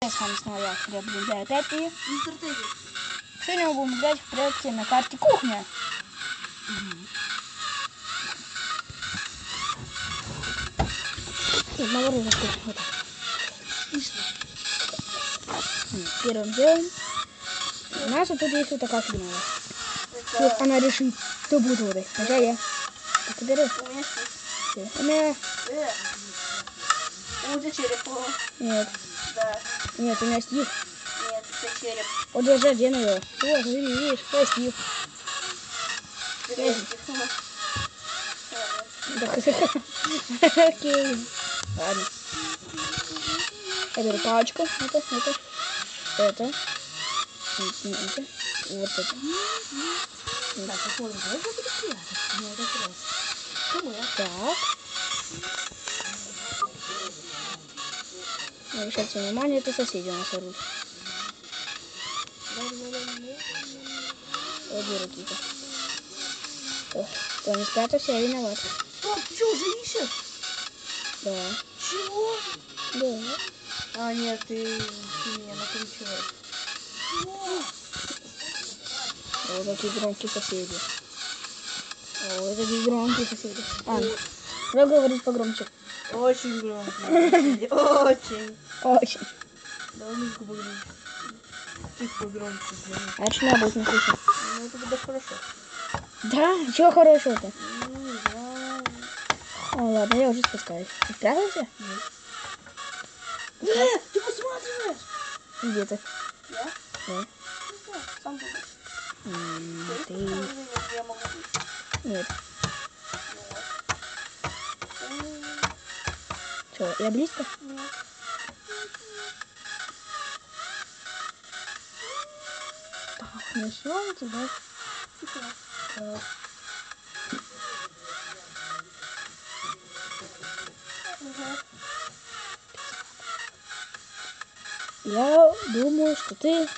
С вами снова я, Хлеб, опять и стратегию. сегодня мы будем играть в проекте на карте кухня. Наворот, вот так. Первым делом у нас вот тут есть вот такая фигня. Вот она решит, кто будет водой. Хотя я. Так, ты берешь? У меня что? У меня... У тебя череп. Нет. Да. Нет, у меня Стив. Нет, это череп. Вот я же одену его. Вот, видишь, я Стив. Окей. Ладно. Я беру палочку. Это. Вот это. Так, посмотрим, давай я буду прятать. Так. Не обращайте внимание, это соседи у нас орут. Обе руки-то. Кто не спрятался, я виноват. А, ты что, уже ищешь? Да. Чего? Да. А, нет, ты меня накручиваешь. Вот такие громкие соседи. О, такие громкие соседи. Надо говорить погромче. Очень громко. Очень. Очень. Давай музыку погромче. Ты погромче сделай. А это меня будет не слышно. Ну, это будет хорошо. Да? Чего хорошего-то? Ну, не знаю. О, ладно, я уже спускаюсь. Ты спрятался? Нет. Ты посматриваешь? Где ты? Я? Да. Не знаю, сам думаешь. Ты... Я могу быть. Нет. Ну, Что, я близко? нет. Так, начнем тебя. Так. Я думаю, что ты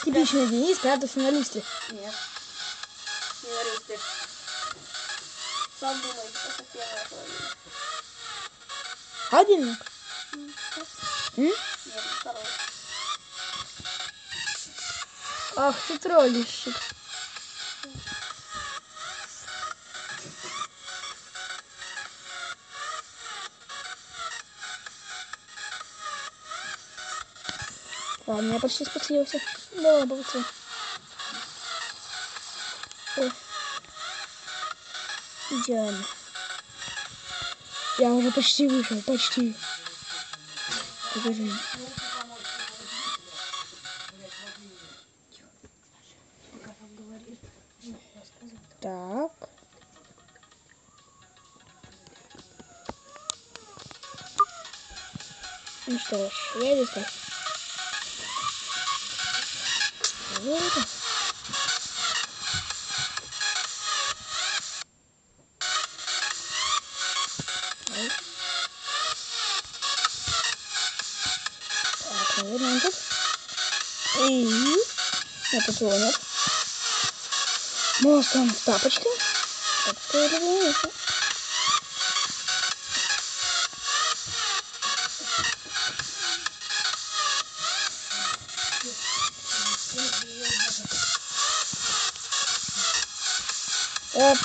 типичный Денис, спрятался на листе. Нет. Не говори ты. Сам думай, что совсем моя половина. Один? Нет, второй. Ах ты троллищик. Ладно, я почти спустился. Давай, быстро. Идеально. Я уже почти вышел, почти. Покажи. Так. Ну что ж, я здесь так. Вот. Так, наверное, он тут. И... Это чего нет? Может, он в тапочке? Так, что это место?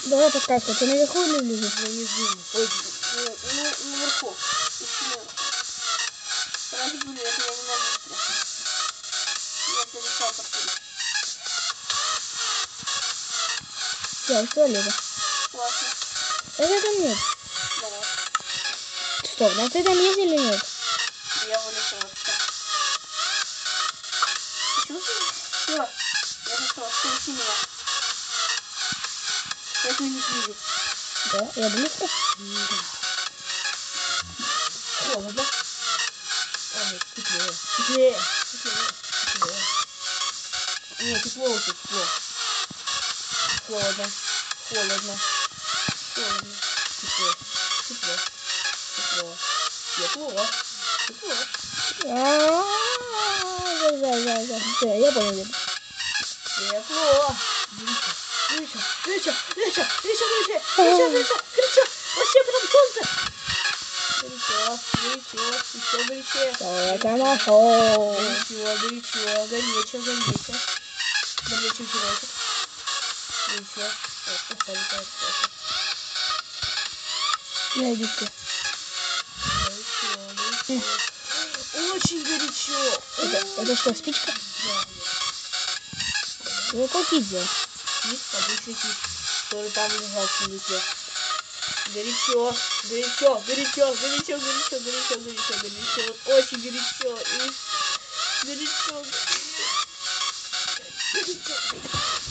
Давай подсказку. Ты наверху или внизу? Внизу. Ой, ну, наверху. Сразу говорю, это я не на листре. Я перестал подходить. Я что, Лиза? Классно. Это там нет. Ну вот. Стоп, да ты там есть или нет? Я вылетел отсюда. Почему ты? Все. Я зашел. Спаси меня. Я тебя не вижу. Да, я близко. Да. Холодно. А, нет, теплее. Теплее. Нет, тепло уже, тепло. Холодно. Холодно. Холодно. Тепло. Тепло. Тепло. Тепло. Тепло. Да. Все, я понял. Тепло. Выше. Вообще прям солнце. еще горячее. Это нашел. Горячее, горячее. Горячий пирожек. Горячее. Ягодки. Очень горячо. Это что, спичка? Да. Вы какие сделали? Кит, обычный кит, который там лежал в сундуке. Горячо. Очень горячо. И горячо.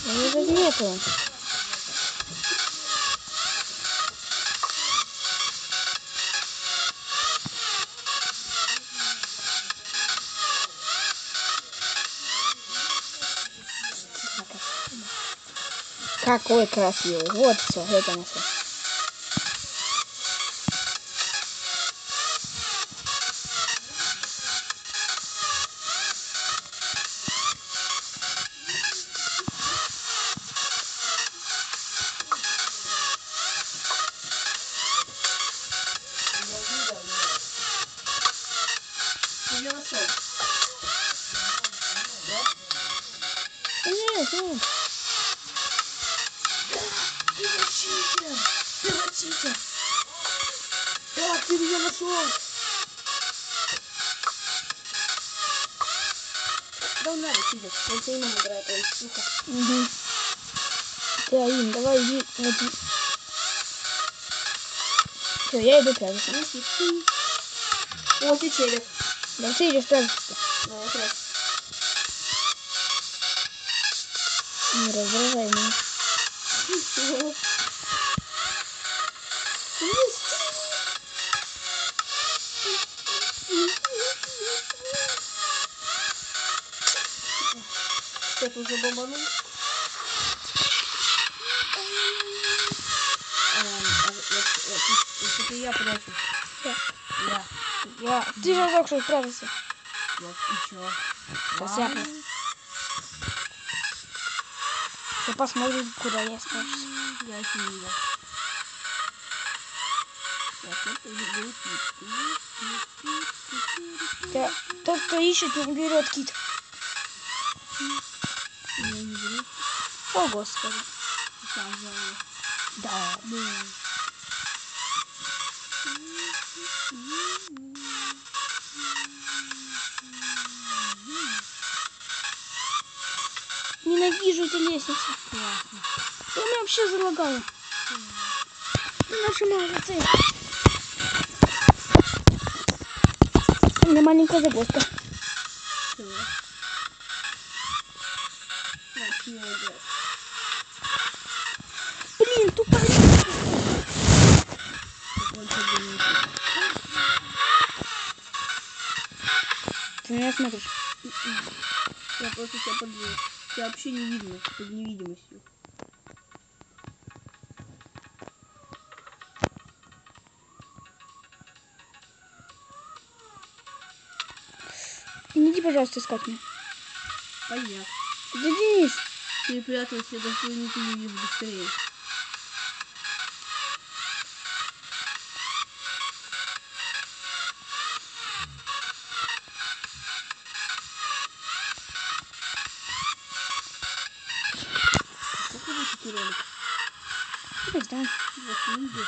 Его тут нету. Какой красивый. Вот все, это нашел. Я нашел. Нет. Пилотите. Так, ты меня нашел. Да он надо сидеть. Он все именно играет, ой, сука. Угу. Ты, давай иди. Все, я иду прятаться. О, ты череп. Да ты идешь прятаться. Да, я прячусь. Не раздражай меня. Сейчас уже бомбанул. Это я прячу. Я. Ты же только что прятался. Вот, и чё? Сейчас я. Сейчас посмотрим, куда я спрячусь. Я еще не видел. Тот, кто ищет, не берет кит. О, Господи. Да. Ненавижу эти лестницы. Я меня вообще залагала. Нажимаю на цель. У меня маленькая загвоздка. Блин, тупая. Ты меня смотришь? Я просто тебя подвел. Тебя вообще не видно под невидимостью. Не иди, пожалуйста, искать меня. Понятно. Да, Денис. Ты прятался, даже никто не видит быстрее. Сколько будет этот ролик? Не знаю. 20 минут.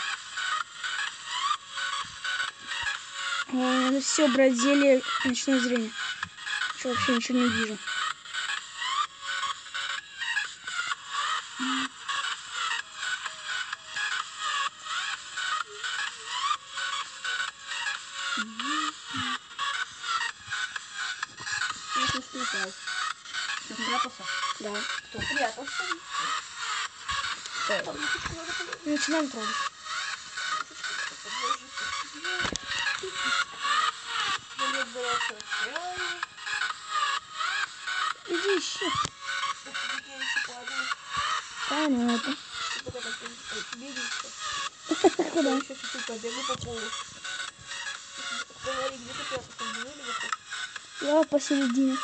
Надо все брать зелье ночное зрение. Что вообще ничего не вижу. Я сейчас прятал. Ты прятался? Да. Кто прятался? Начинаем трогать. Иди ищи. Понятно. Куда? Еще чуть-чуть побегу по полу. Говори, где ты прятался? Внизу или вверху? Я посередине.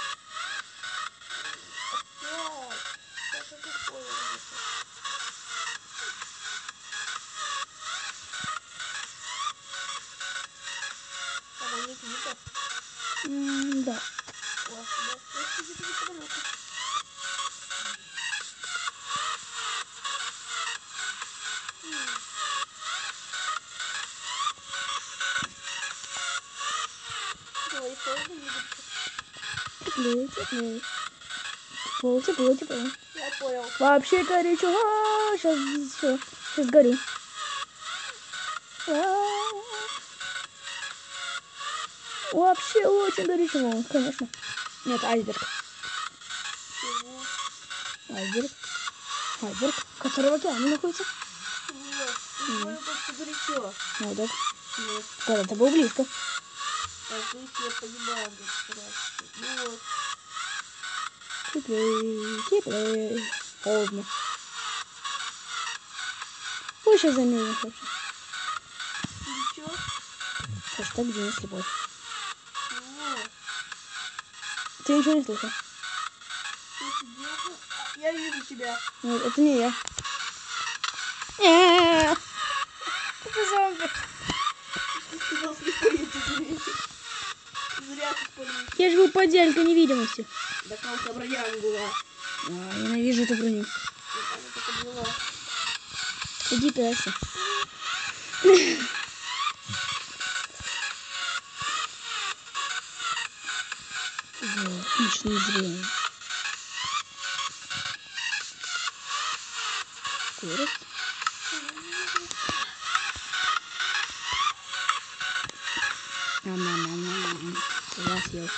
Да. О, да, я где-то неподалеку. Ой, холодно не будет. Теплее, теплее. Тепло, тепло, тепло. Я понял. Вообще горячо. Сейчас все. Сейчас горю. Вообще очень горячо. Конечно. Нет, айсберг. Чего? Айсберг. Айсберг. Который в океане находится. Чего? Ой, как горячо. Ну да. Нет. Когда-то был близко. А здесь я понимаю, где страшно. Ну вот. Теплее, теплее. Холодно. Ой, сейчас замерзнешь вообще. Ничего? Хэштег Денис Любовь. Чего? Ты ничего не слышал? Что ты делаешь? А, я вижу тебя. Нет, это не я. Это зомби. Ты сказал, что я тебе зря ты спалил. Я живу подделька невидимости. Да там у тебя броня была. Ненавижу эту броню. Она только была. Иди прячься. Вот, ночное зрение. Скорость. Я съел.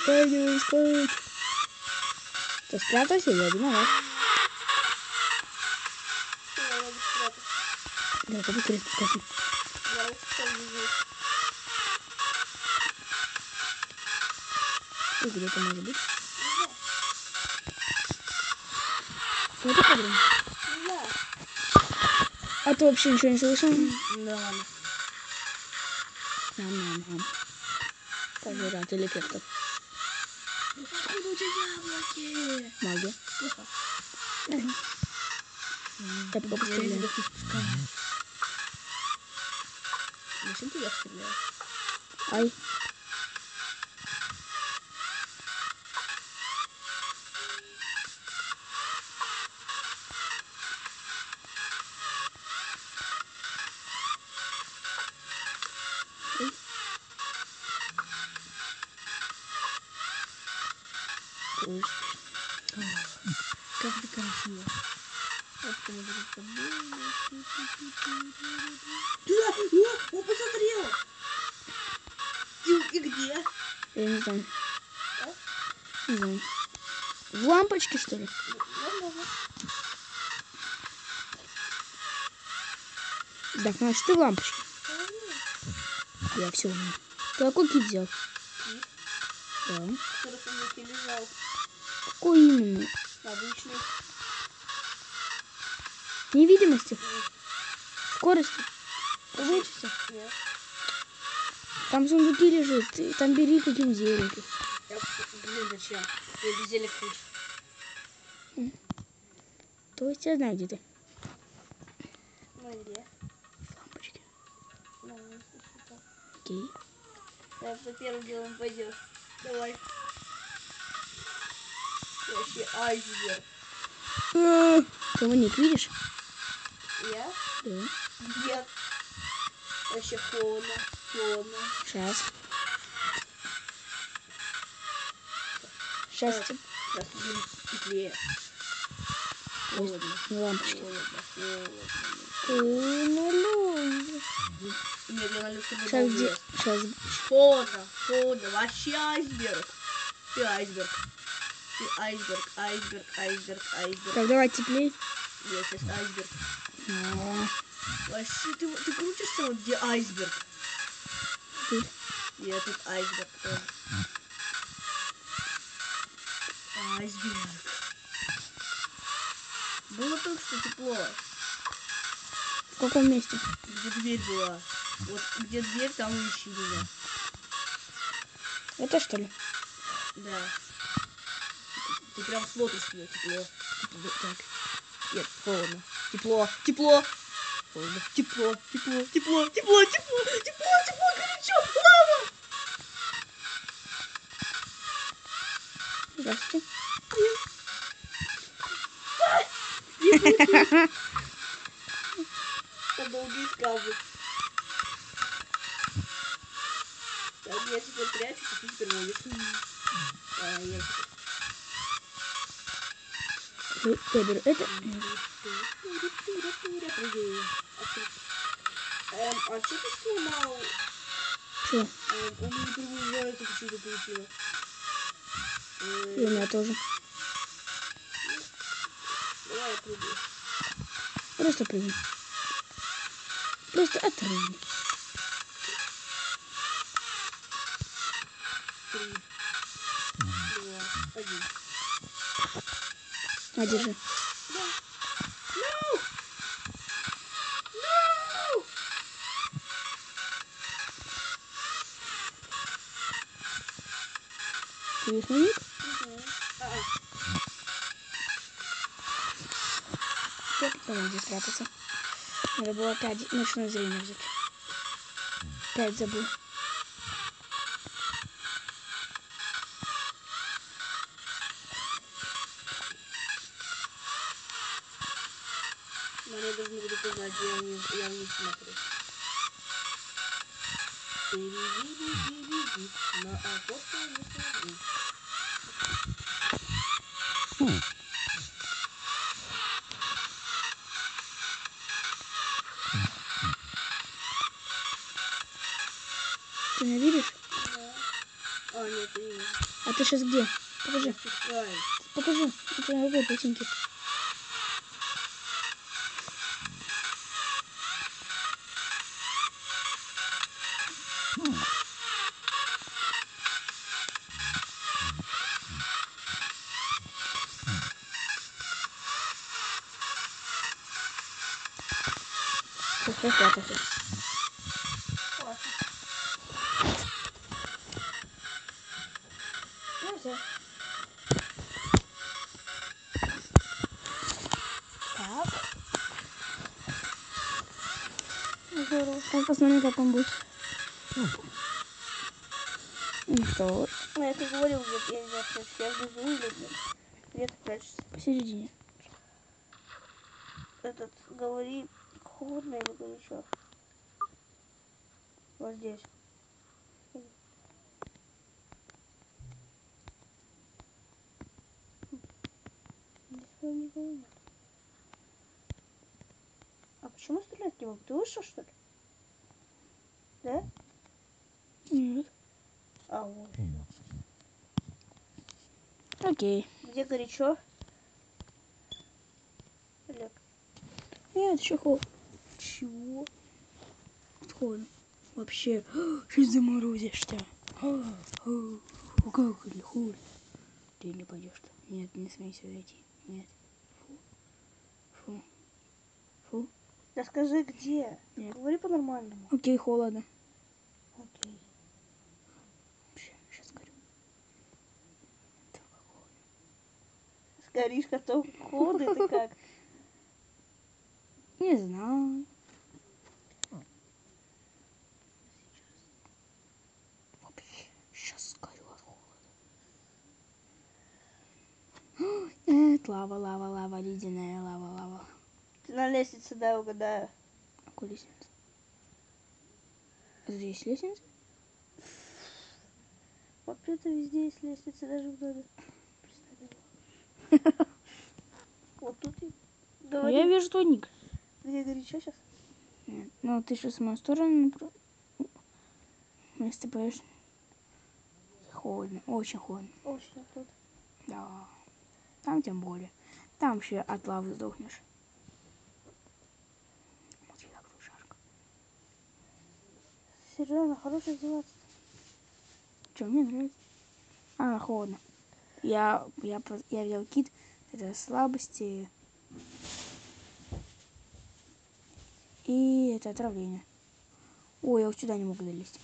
Пойду искать. Ты спрятался, я виноват. Что я могу спрятать? Да, это быстрее спрятаться. Я вот там вижу. И где это может быть? Не Вот это прям. знаю. А ты вообще ничего не слышал? Да ладно. Нам. Пожиратель эффектов. Откуда у тебя яблоки? Магия. Плохо. Я пока постреляю. не спускаю. Зачем ты я стреляю? Ай. Как ты красиво. Вот ты мне будешь Туда! О, он посмотрел! И где? Я не знаю. А? Не знаю. В лампочке, что ли? Возможно. Да, значит, ты в лампочке. Я все умею. Ты какой кит взял? Кит, Да. который в сундуке лежал. Какой именно? Обычный. Невидимости? Скорости? Увеличься. Нет. Там сундуки лежит. Ты там бери каким зеленьким. Блин, зачем? Я без зелек ключ. То есть я знаю, где ты. Ну где? В лампочке. Ну, не слышу так. Окей. Так, за первым делом пойдешь. Давай. Вообще айсберг. Ты ник видишь? Я? Да. Нет. Вообще холодно. Холодно. Сейчас. Сейчас. Сейчас будет теплее. Холодно. На лампочке. Холодно. Ты налёг. Нет, я налью себе Сейчас где? Сейчас. Холодно. Холодно. Вообще айсберг. Ты айсберг. Ты айсберг. Айсберг. Айсберг. Айсберг. Так, давай теплей. Я сейчас айсберг. А, Вообще, ты крутишься вот где айсберг? Тут. Я тут айсберг тоже. Айсберг. Было только что тепло. В каком месте? Где дверь была. Вот где дверь, там и ищи меня. Это что ли? Да. Ты прям смотришь туда, тепло. Вот так. Нет, холодно. Тепло, тепло. Холодно. Тепло, тепло, тепло, тепло, тепло, тепло, тепло, горячо. Лава! Здравствуйте. Это долгие сказы. Так, я теперь прячусь, а ты теперь ловишь. Я беру это. А что ты сломал? Что? Он не приближается, почему-то получилось. И у меня тоже. Давай я прыгну. Просто прыгни. Просто отрыгни. 3, 2, 1. А, держи. No! No! No! Ты весь ник? Я потом здесь спрятаться. Надо было 5 ночное зрение взять. 5 забыл. Но я даже не буду познать, я вниз смотрю. Беги, на окошко не смотри. Ты меня видишь? Да. А, нет, я не вижу. А ты сейчас где? Покажи. Я спускаюсь. Покажи. У тебя на какой ботинки? Сейчас спрятался. Ну все. Так. Здорово. Сейчас посмотрим, как он будет. Ну что, Ну, я тебе говорил, где я не знаю, что я внизу или где-то прячешься. посередине. Этот, говори, холодно или горячо? Вот здесь. Здесь вроде никого нет. А почему стрелять не могу? Ты вышел, что ли? Да? Нет. А, вот. Окей. Где горячо? Олег. Нет, еще холодно. Чего? Холодно. Вообще, сейчас заморозишься. Как не холодно. Ты не пойдешь. Нет, не смей сюда идти. Нет. Фу. Фу. Да скажи, где? Нет. Говори по-нормальному. Окей, холодно. Окей. Вообще, сейчас скажу. Так холодно. Сгоришь, готов холодно, это как? Не знаю. Вообще, сейчас скажу от холода. Это лава, ледяная лава. Ты на лестнице, да, угадаю. Какой лестница? Здесь лестница? Вообще-то везде есть лестница, даже в доме. Вот тут и Я говори. вижу тоник. Где горячо сейчас? Нет. Ну, ты сейчас в мою сторону. Вместо поешь. Холодно. Очень холодно. Очень тут. Да. Там тем более. Там вообще от лавы сдохнешь. Вот так тут жарко. Серьезно, хорошая деваться. Что, мне нравится? А, холодно. Я взял кит. Это слабости. И это отравление. Ой, я вот сюда не могу залезть.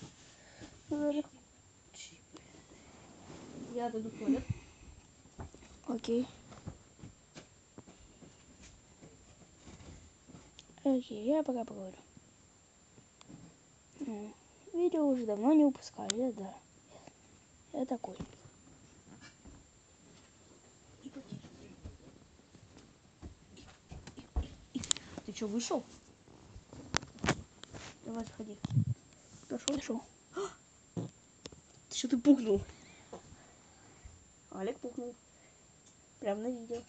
Я отойду в туалет. Окей. Окей, я пока поговорю. Ну, видео уже давно не выпускали, да. Я такой. что, вышел? Давай, заходи. Пошел. Что ты пукнул? Олег пукнул. Прям на видео.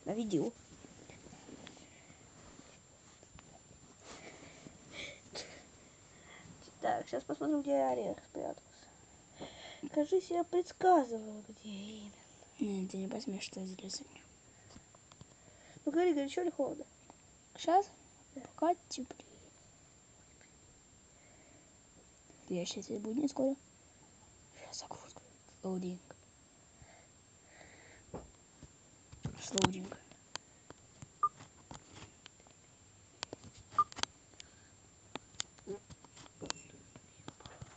На видео. Так, сейчас посмотрим, где Олег спрятался. Кажись, я предсказываю, где именно. Нет, ты не посмеешь что залезать. Ну, говори, горячо или холодно? Сейчас? Пока теплее. Я сейчас будет не скоро. Сейчас загрузка. Лоудинг. Слоудинг.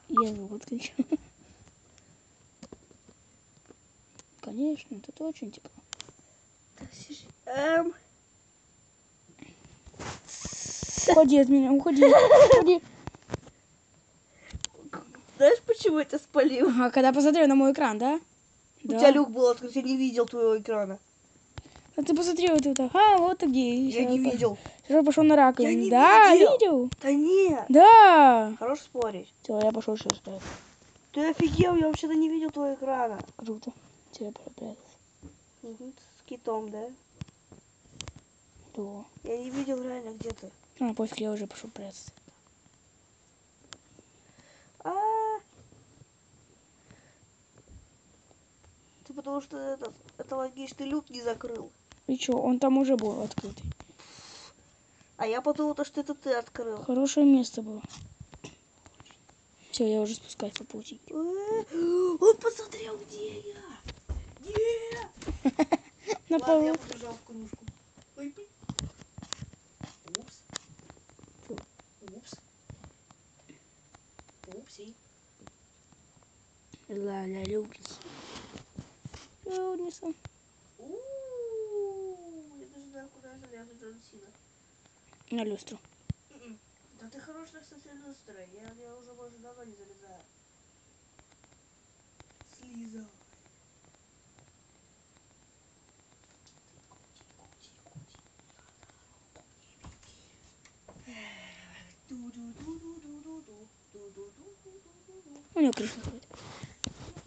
Я звук отключу. Конечно, тут очень тепло. Уходи от меня, уходи. Уходи. Знаешь, почему я тебя спалил? Ага, когда посмотрел на мой экран, да? У тебя люк был открыт, я не видел твоего экрана. А ты посмотри вот это. А, вот ты где. Я не видел. Сейчас пошел на раковину. Я не да, видел. видел? Да нет. Да. Хорош спорить. Все, я пошел сейчас. Ты офигел, я вообще-то не видел твоего экрана. Круто. Тебя пропрятался. Угу, с китом, да? Да. Я не видел реально, где ты. А, после я уже пошел прятаться. Ты потому что это логично, люк не закрыл. И что, он там уже был открытый. А я подумал, что это ты открыл. Хорошее место было. Все, я уже спускаюсь по паутинке. Он посмотрел, где я. Где? На Ладно, полу. я побежал в кружку. Ой, упс. Фу. Упс. Упси. Ла-ля, люкс. Люкс. Я даже знаю, куда залезу, Джон Сина. На люстру. Да ты хорош на кстати, люстра. Я уже больше давно не залезаю. Слиза. У него крыша ходит.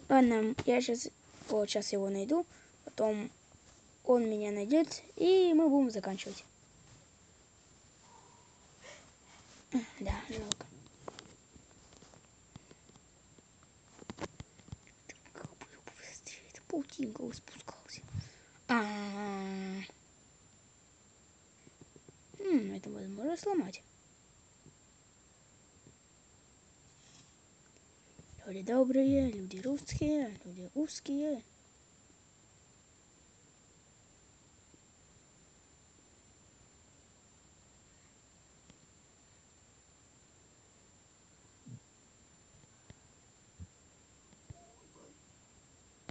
Ладно, я сейчас вот сейчас его найду. Потом он меня найдет. И мы будем заканчивать. Да, жалко. Как бы быстрее. Это паутинка спускался. Это возможно сломать. Люди добрые, люди русские, люди узкие.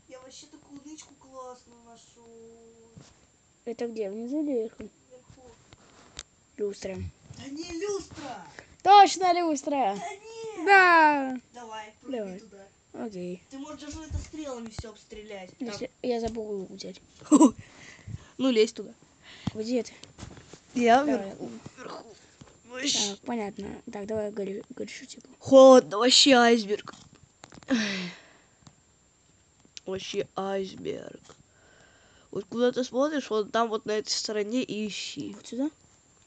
Я вообще такую нычку классную нашел. Это где? Внизу или вверху? Вверху. Люстра. Да не люстра! Точно люстра! Да нет! Да! Давай, прыгай Давай. туда. Окей. Ты можешь даже это стрелами все обстрелять. Если я забыл лук взять. Ну, лезь туда. Где ты? Я Давай. вверху. Так, понятно. Так, давай горячо типа. Холодно, вообще айсберг. Вообще айсберг. Вот куда ты смотришь, вот там вот на этой стороне и ищи. Вот сюда?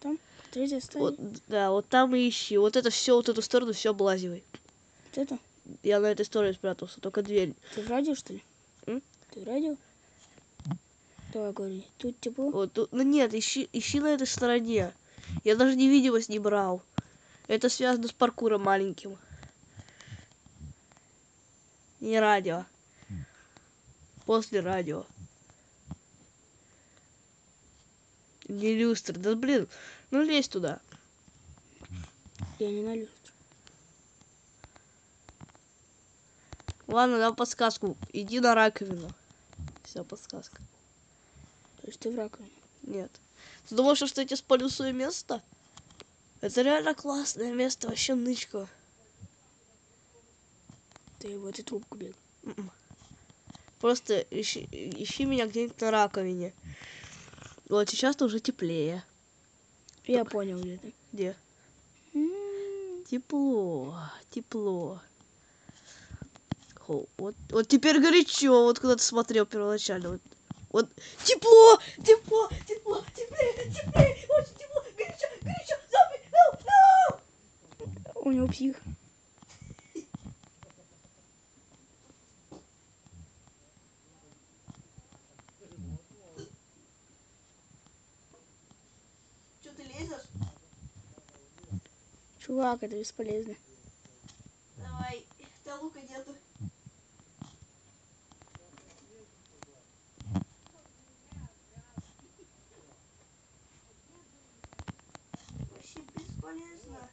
Там? Третья стадия? Вот, да, вот там и ищи. Вот это все, вот эту сторону все облазивай. Вот это? Я на этой стороне спрятался, только дверь. Ты в радио, что ли? М? Ты в радио? Давай говори. Тут тепло? Вот тут, ну нет, ищи на этой стороне. Я даже невидимость не брал. Это связано с паркуром маленьким. Не радио. После радио. Не люстра. Да блин, ну лезь туда. Я не на люстру. Ладно, дам подсказку. Иди на раковину. Все, подсказка. То есть ты в раковине? Нет. Ты думаешь, что я тебе спалю свое место? Это реально классное место, вообще нычка. Ты в эту трубку бег. Просто ищи меня где-нибудь на раковине. Вот сейчас-то уже теплее. Я понял, где ты. Где? М, Тепло, тепло. Вот теперь горячо, вот куда ты смотрел первоначально. Вот тепло, тепло, тепло, теплее, теплее, очень тепло, горячо, горячо, зомби, no, no! У него псих. Что ты лезешь? Чувак, это бесполезно. Давай, да лука нету. Вообще бесполезно.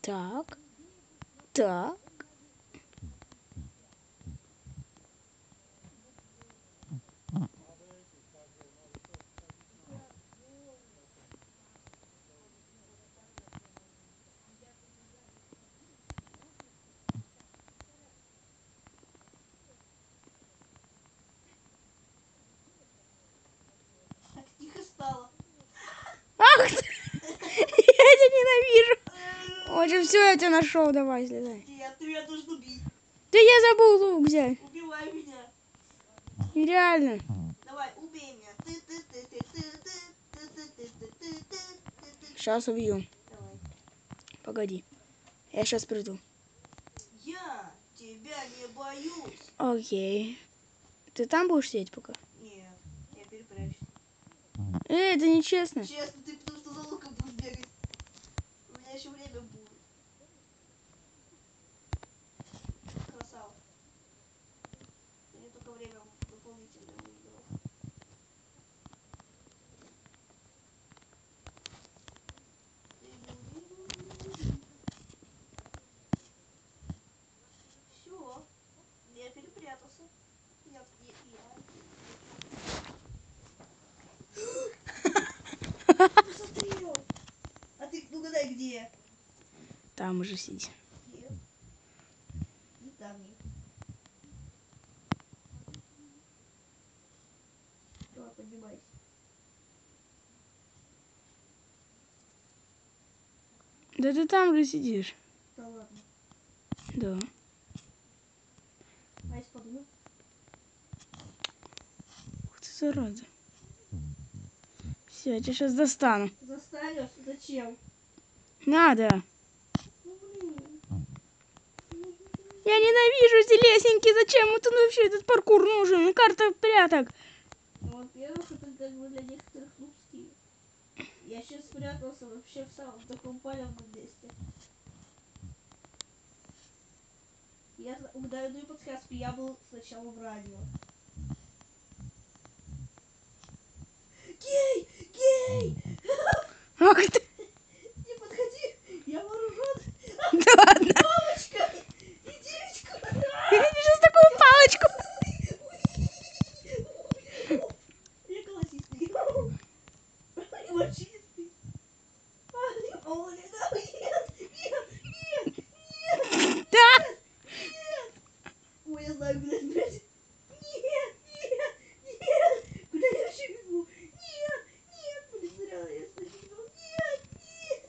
Так. Так. Так тихо стало. Ах ты! Я тебя ненавижу. В общем, все, я тебя нашел. Давай, слезай. Нет, ты меня должен убить. Да я забыл лук взять. Убивай меня. Нереально. Давай, убей меня. Сейчас убью. Давай. Погоди. Я сейчас приду. Я тебя не боюсь. Окей. Ты там будешь сидеть пока? Нет, я перепрячусь. Это нечестно. Честно, ты потому что за луком будешь бегать. У меня еще время будет. Красава. Мне только время дополнительное выиграл. Все, я перепрятался. Я. Посмотрел. А ты угадай где? Там уже сидит. Где? Не там нет. Давай, поднимайся. Да ты там же сидишь. Да ладно. Да. А если подумать? Ух ты, зараза. Все, я тебя сейчас достану. Застанешь? Зачем? Надо. Ну блин. Я ненавижу эти лесенки. Зачем это вообще этот паркур нужен? Карта пряток. Ну, во-первых, это как бы для некоторых нубские. Я сейчас спрятался вообще в самом таком палевном месте. Я даю подсказку, я был сначала в радио. Гей! Гей! Ах ты. Не подходи! Я вооружен! Да ладно. Палочка! И девочка! Я сейчас такую палочку. Я голосистый. Морщинистый. О, нет, нет, нет, нет, Да. нет. Ой, я знаю, куда сбежать. Нет, нет, нет. Куда я вообще бегу? Нет, нет, блин, зря я сбегу. Нет, нет,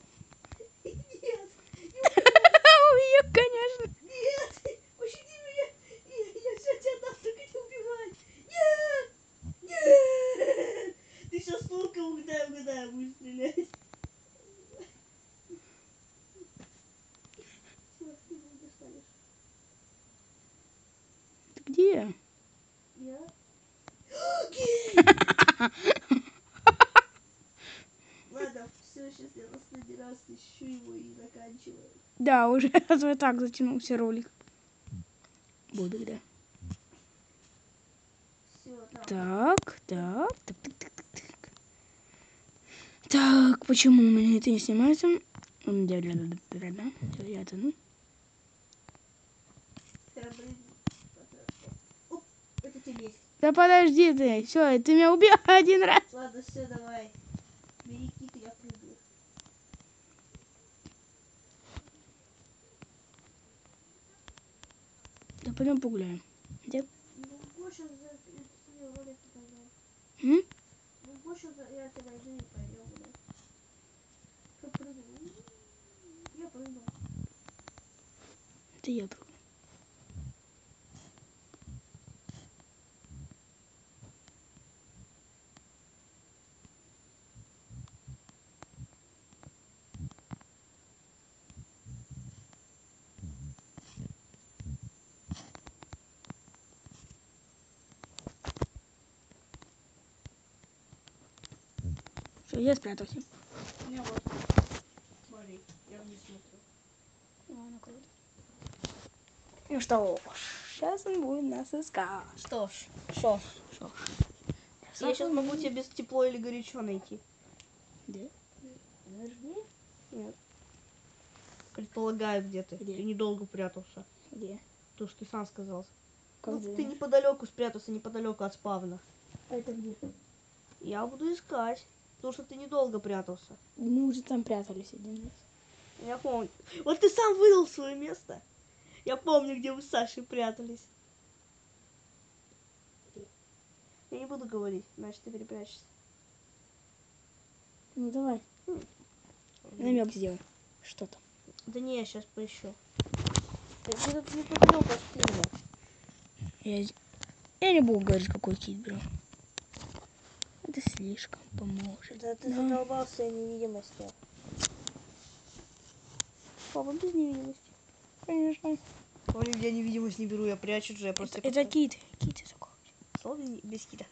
нет. Убью, конечно. Нет, пощади меня. Я все тебя отдам, только не убивай. Нет, нет. Ты сейчас с луком угадай, будешь стрелять. Все, ты меня достанешь. Ты где? Я? Ладно, все, сейчас я последний раз ищу его и заканчиваю. Да, уже вот так затянулся ролик. Буду, да. Все, там. Так, так, так, так, так, так. Так, почему у меня это не снимается? Все, я тону. Блин. Оп, это тебе есть. Да подожди ты, все, ты меня убил один раз. Ладно, все, давай. Бери кит, и я прыгаю. Да пойдем погуляем. Где? Ну, Гоша, ролик показал. М? Ну, что-то я тебя извини, пойдем, да. Как прыгнул. Я прыгнул. Это я прыгну. Все, я спрятался. Не, вот. Смотри, я вниз смотрю. Ладно, круто. Ну что ж, сейчас он будет нас искать. Что ж. Что ж. Что ж. Я сейчас могу тебя без тепло или горячо найти. Да? Подожди. Нет. Предполагаю, где ты. Где? Ты недолго прятался. Где? То, что ты сам сказал. Как Ну, ты ты неподалеку спрятался, неподалеку от спавна. А это где? Я буду искать. Потому что ты недолго прятался. Мы уже там прятались один раз. Я помню. Вот ты сам выдал свое место. Я помню, где вы с Сашей прятались. Я не буду говорить, значит ты перепрячешься. Ну давай. Намек сделай. Что там? Да не, я сейчас поищу. Я где-то неподалеку от спавна. Я не буду говорить, какой кит брал. Это слишком поможет. Да ты задолбался невидимости. Папа, без невидимости. Конечно. Говорю, я невидимость не беру, я прячу же, я просто... Это кит. Кит такой. Слово без кита.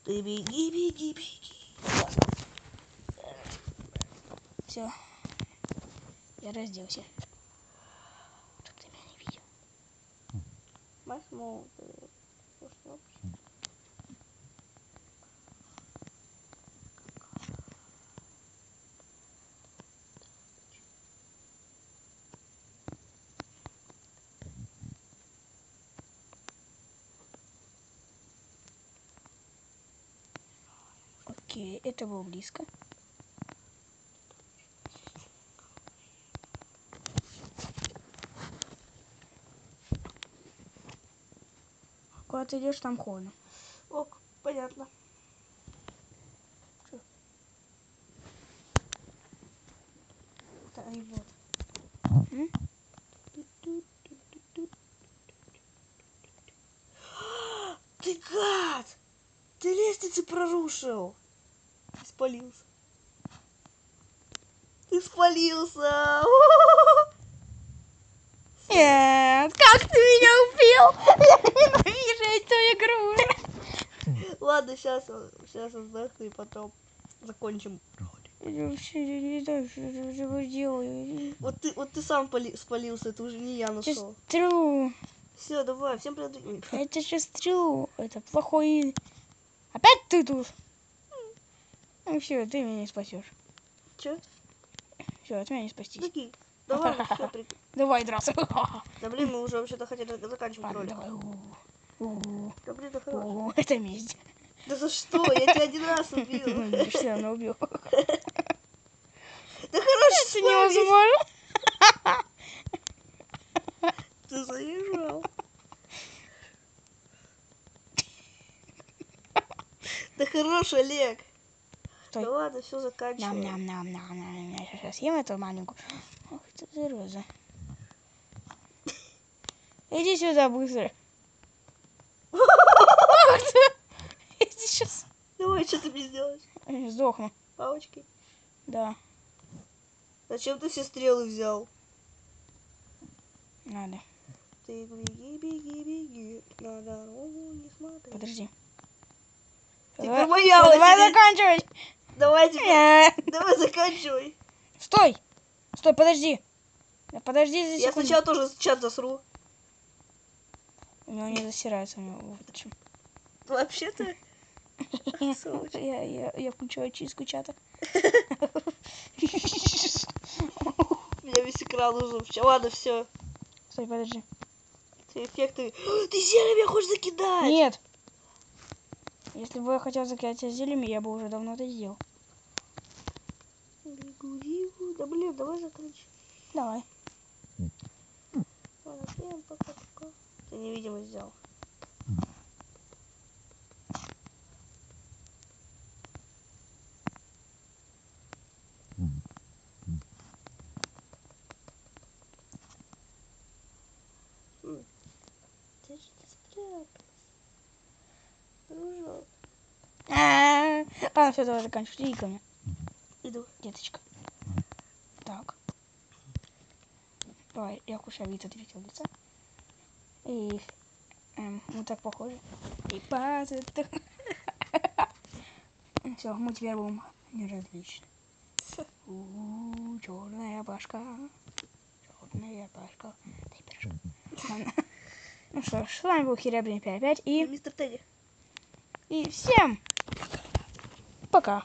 Ты беги, беги, беги. Все. Я разделся. Чтоб ты меня не видел. Максимум. Окей, это было близко. Куда ты идешь, там холодно. Ок, понятно. Чё? Да, и вот. М? Ты гад! Ты лестницы прорушил! Спалился. Ты спалился! Нет, как ты меня убил? Я ненавижу эту игру. Ладно, сейчас сдохну и потом закончим. Я вообще не знаю, что я делаю. Вот ты сам спалился, это уже не я нашел. Сестру. Все, давай, всем привет. Это сестру. Это плохой. Опять ты тут? Ну все, ты меня не спасешь. Че? Все, от меня не спастись. Такие. Давай, все, Давай драться. Да блин, мы уже вообще-то хотели заканчивать Ладно, ролик. давай. Да блин, да хорош. Это месть. Да за что? Я тебя один раз убил. Я все равно убил. Да хорош, Это невозможно. ты заезжал. Да хорош, Олег. Стой. Да ладно, все заканчиваем. Нам. Я сейчас съем эту маленькую. Ох ты зараза. Иди сюда быстро. Ах ты. Иди сейчас. Давай, что ты мне сделаешь? Сдохну. Палочки. Да, Зачем ты все стрелы взял? надо. Ты беги, беги, беги. На дорогу не смотри. Подожди. Ты Давай, промояла давай тебе. заканчивать. Давай теперь. Нет. Давай заканчивай. Стой. Стой, подожди. Да подожди за Я секунду. сначала тоже чат засру. У него не засирается. У него вот почему. Вообще-то. Сволочь. Я включаю чистку чата. У меня весь экран уже. Ладно, все. Стой, подожди. Ты эффекты. Ты зелье меня хочешь закидать? Нет. Если бы я хотел закидать тебя зельями, я бы уже давно это сделал. Бегу. Да блин, давай заканчивай. Давай. Ладно, всем пока-пока. Ты невидимость взял. Ладно, все, давай заканчивать. Иди ко мне, Иду. деточка. Так. Давай, я кушаю вид ответил лица. И мы так похожи. И пазитых. Все, мы теперь будем неразличны. Черная башка. Черная башка. Дай пирожок. Ладно. Ну что ж, с вами был Херябрин 55 Мистер Тедди. и всем пока.